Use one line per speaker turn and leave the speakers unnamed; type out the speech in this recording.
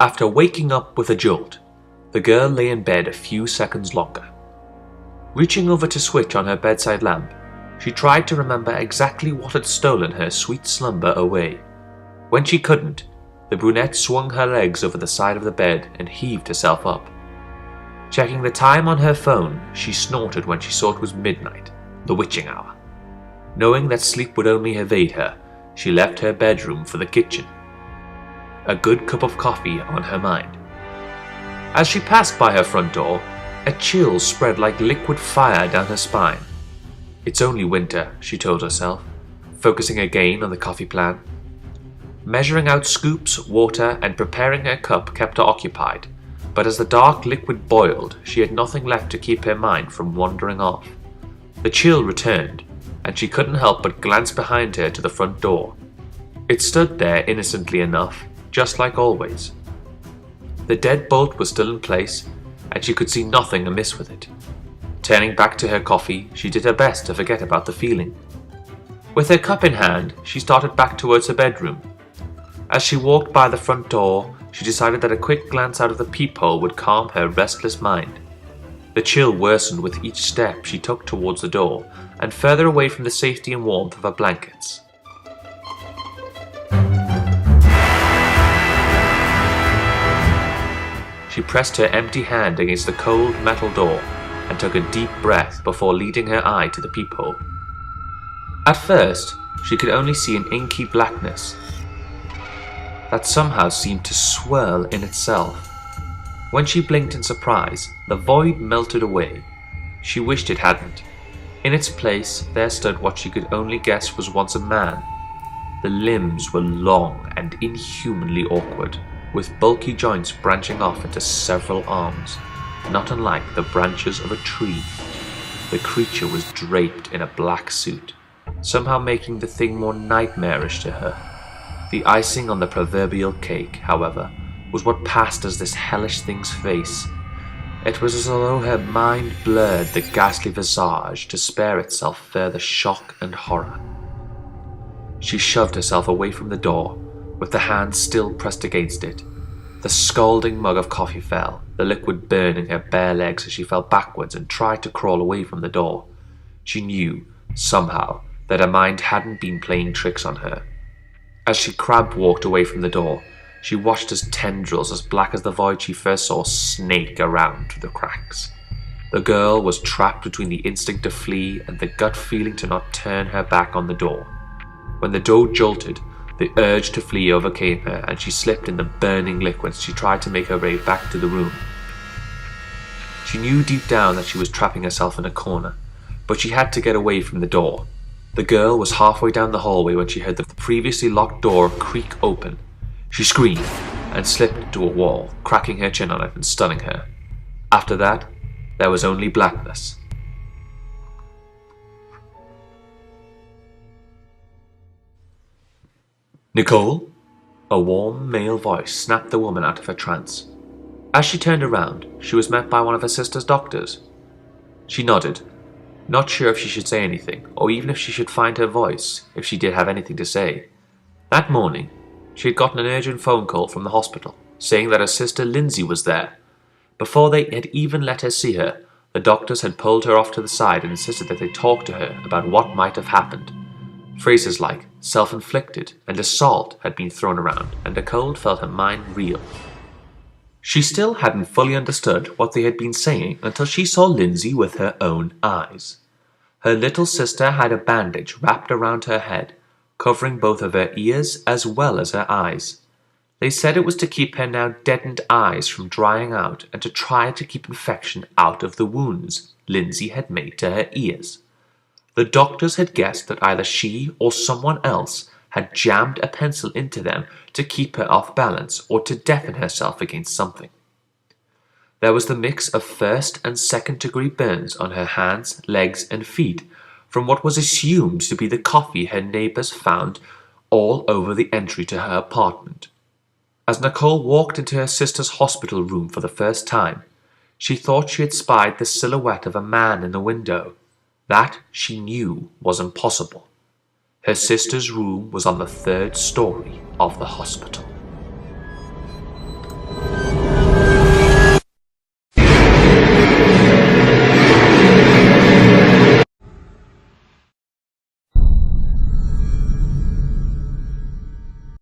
After waking up with a jolt, the girl lay in bed a few seconds longer. Reaching over to switch on her bedside lamp, she tried to remember exactly what had stolen her sweet slumber away. When she couldn't, the brunette swung her legs over the side of the bed and heaved herself up. Checking the time on her phone, she snorted when she saw it was midnight, the witching hour. Knowing that sleep would only evade her, she left her bedroom for the kitchen, a good cup of coffee on her mind. As she passed by her front door, a chill spread like liquid fire down her spine. It's only winter, she told herself, focusing again on the coffee plan. Measuring out scoops, water, and preparing her cup kept her occupied, but as the dark liquid boiled, she had nothing left to keep her mind from wandering off. The chill returned, and she couldn't help but glance behind her to the front door. It stood there innocently enough, just like always. The deadbolt was still in place, and she could see nothing amiss with it. Turning back to her coffee, she did her best to forget about the feeling. With her cup in hand, she started back towards her bedroom. As she walked by the front door, she decided that a quick glance out of the peephole would calm her restless mind. The chill worsened with each step she took towards the door, and further away from the safety and warmth of her blankets. She pressed her empty hand against the cold metal door and took a deep breath before leading her eye to the peephole. At first, she could only see an inky blackness that somehow seemed to swirl in itself. When she blinked in surprise, the void melted away. She wished it hadn't. In its place, there stood what she could only guess was once a man. The limbs were long and inhumanly awkward, with bulky joints branching off into several arms, not unlike the branches of a tree. The creature was draped in a black suit, somehow making the thing more nightmarish to her. The icing on the proverbial cake, however, was what passed as this hellish thing's face. It was as though her mind blurred the ghastly visage to spare itself further shock and horror. She shoved herself away from the door, with the hand still pressed against it. The scalding mug of coffee fell, the liquid burning her bare legs as she fell backwards and tried to crawl away from the door. She knew, somehow, that her mind hadn't been playing tricks on her. As she crab-walked away from the door, she watched as tendrils as black as the void she first saw snake around through the cracks. The girl was trapped between the instinct to flee and the gut feeling to not turn her back on the door. When the door jolted, the urge to flee overcame her, and she slipped in the burning liquid as she tried to make her way back to the room. She knew deep down that she was trapping herself in a corner, but she had to get away from the door. The girl was halfway down the hallway when she heard the previously locked door creak open. She screamed and slipped into a wall, cracking her chin on it and stunning her. After that, there was only blackness. Nicole? A warm male voice snapped the woman out of her trance. As she turned around, she was met by one of her sister's doctors. She nodded, not sure if she should say anything, or even if she should find her voice, if she did have anything to say. That morning, she had gotten an urgent phone call from the hospital, saying that her sister Lindsay was there. Before they had even let her see her, the doctors had pulled her off to the side and insisted that they talk to her about what might have happened. Phrases like self-inflicted and assault had been thrown around, and Nicole felt her mind reel. She still hadn't fully understood what they had been saying until she saw Lindsay with her own eyes. Her little sister had a bandage wrapped around her head, covering both of her ears as well as her eyes. They said it was to keep her now deadened eyes from drying out and to try to keep infection out of the wounds Lindsay had made to her ears. The doctors had guessed that either she or someone else had jammed a pencil into them to keep her off balance or to deafen herself against something. There was the mix of first and second degree burns on her hands, legs, and feet from what was assumed to be the coffee her neighbors found all over the entry to her apartment. As Nicole walked into her sister's hospital room for the first time, she thought she had spied the silhouette of a man in the window. That, she knew, was impossible. Her sister's room was on the 3rd story of the hospital.